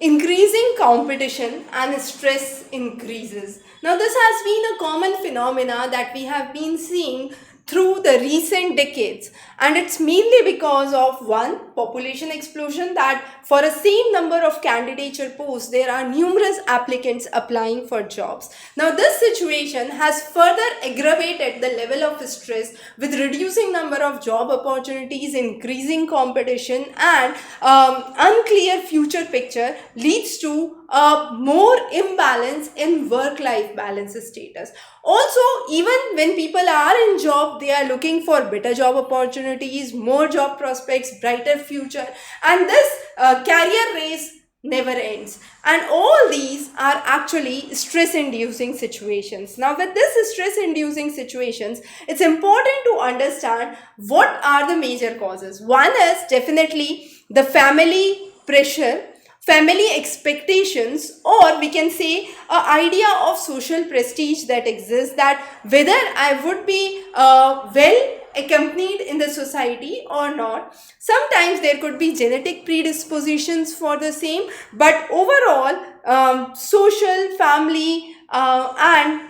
increasing competition and stress increases. Now, this has been a common phenomena that we have been seeing through the recent decades, and it's mainly because of one population explosion, that for a same number of candidature posts there are numerous applicants applying for jobs. Now, this situation has further aggravated the level of stress with reducing number of job opportunities, increasing competition, and unclear future picture leads to a more imbalance in work-life balance status. Also, even when people are in job, they are looking for better job opportunities, more job prospects, brighter future, and this career race never ends. And all these are actually stress inducing situations. Now, with this stress inducing situations, it's important to understand what are the major causes. One is definitely the family pressure, family expectations, or we can say a idea of social prestige that exists, that whether I would be well accompanied in the society or not. Sometimes there could be genetic predispositions for the same, but overall social, family, and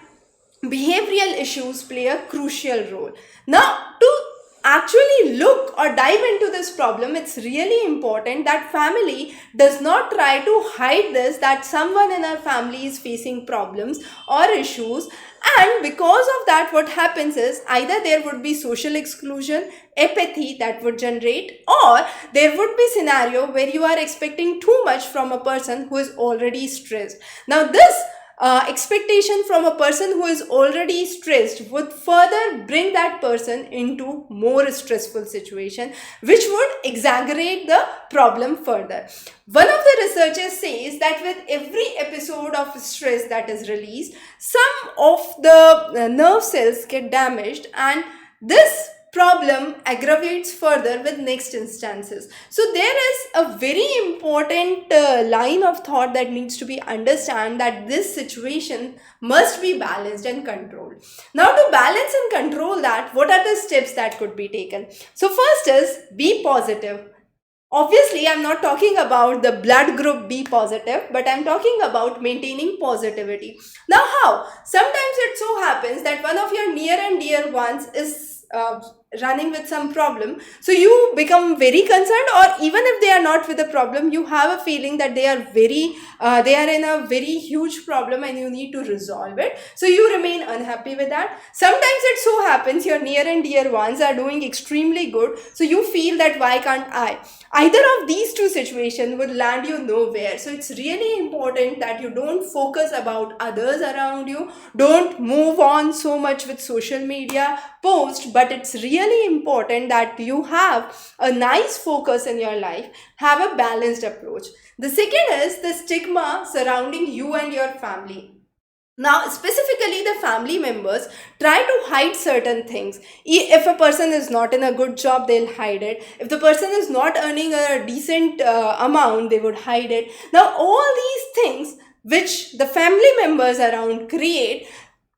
behavioral issues play a crucial role. Now, to actually look or dive into this problem, it's really important that family does not try to hide this, that someone in our family is facing problems or issues. And because of that, what happens is either there would be social exclusion, apathy that would generate, or there would be scenario where you are expecting too much from a person who is already stressed. Now, this expectation from a person who is already stressed would further bring that person into more stressful situation, which would exaggerate the problem further. One of the researchers says that with every episode of stress that is released, some of the nerve cells get damaged, and this problem aggravates further with next instances. So there is a very important line of thought that needs to be understand, that this situation must be balanced and controlled. Now, to balance and control that, what are the steps that could be taken? So first is be positive. Obviously, I'm not talking about the blood group B positive, but I'm talking about maintaining positivity. Now, how? Sometimes it so happens that one of your near and dear ones is running with some problem, so you become very concerned, or even if they are not with a problem, you have a feeling that they are in a very huge problem and you need to resolve it, so you remain unhappy with that. Sometimes it so happens your near and dear ones are doing extremely good, so you feel that why can't I? Either of these two situations would land you nowhere. So it's really important that you don't focus about others around you, don't move on so much with social media post, but it's really important that you have a nice focus in your life, have a balanced approach. The second is the stigma surrounding you and your family. Now, specifically the family members try to hide certain things. If a person is not in a good job, they'll hide it. If the person is not earning a decent amount, they would hide it. Now, all these things which the family members around create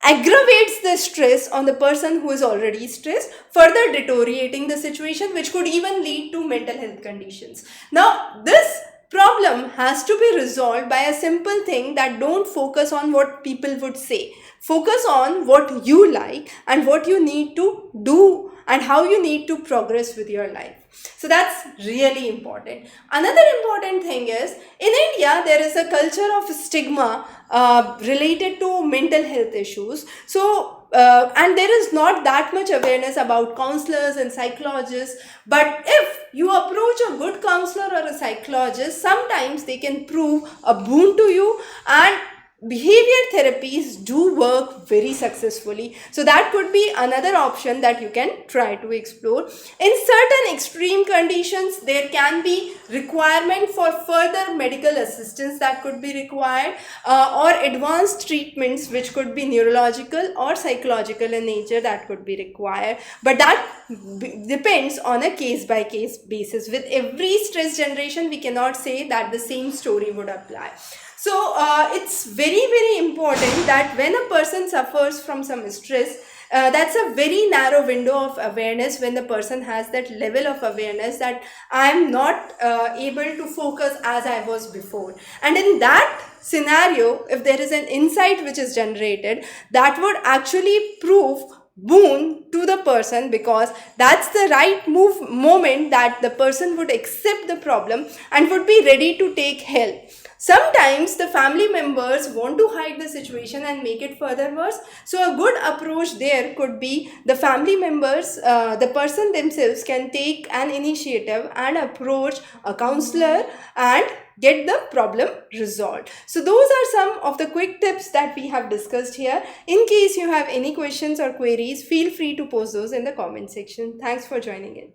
aggravates the stress on the person who is already stressed, further deteriorating the situation, which could even lead to mental health conditions. Now, this problem has to be resolved by a simple thing, that don't focus on what people would say. Focus on what you like and what you need to do and how you need to progress with your life. So that's really important. Another important thing is, in India, there is a culture of stigma related to mental health issues. So, and there is not that much awareness about counselors and psychologists. But if you approach a good counselor or a psychologist, sometimes they can prove a boon to you, and behavior therapies do work very successfully. So that could be another option that you can try to explore. In certain extreme conditions, there can be requirement for further medical assistance that could be required, or advanced treatments which could be neurological or psychological in nature that could be required. But that depends on a case by case basis. With every stress generation, we cannot say that the same story would apply. So it's very, very important that when a person suffers from some stress, That's a very narrow window of awareness when the person has that level of awareness that I'm not able to focus as I was before. And in that scenario, if there is an insight which is generated, that would actually prove boon to the person, because that's the right moment that the person would accept the problem and would be ready to take help. Sometimes the family members want to hide the situation and make it further worse. So, a good approach there could be the family members, the person themselves can take an initiative and approach a counselor and get the problem resolved. So, those are some of the quick tips that we have discussed here. In case you have any questions or queries, feel free to post those in the comment section. Thanks for joining in.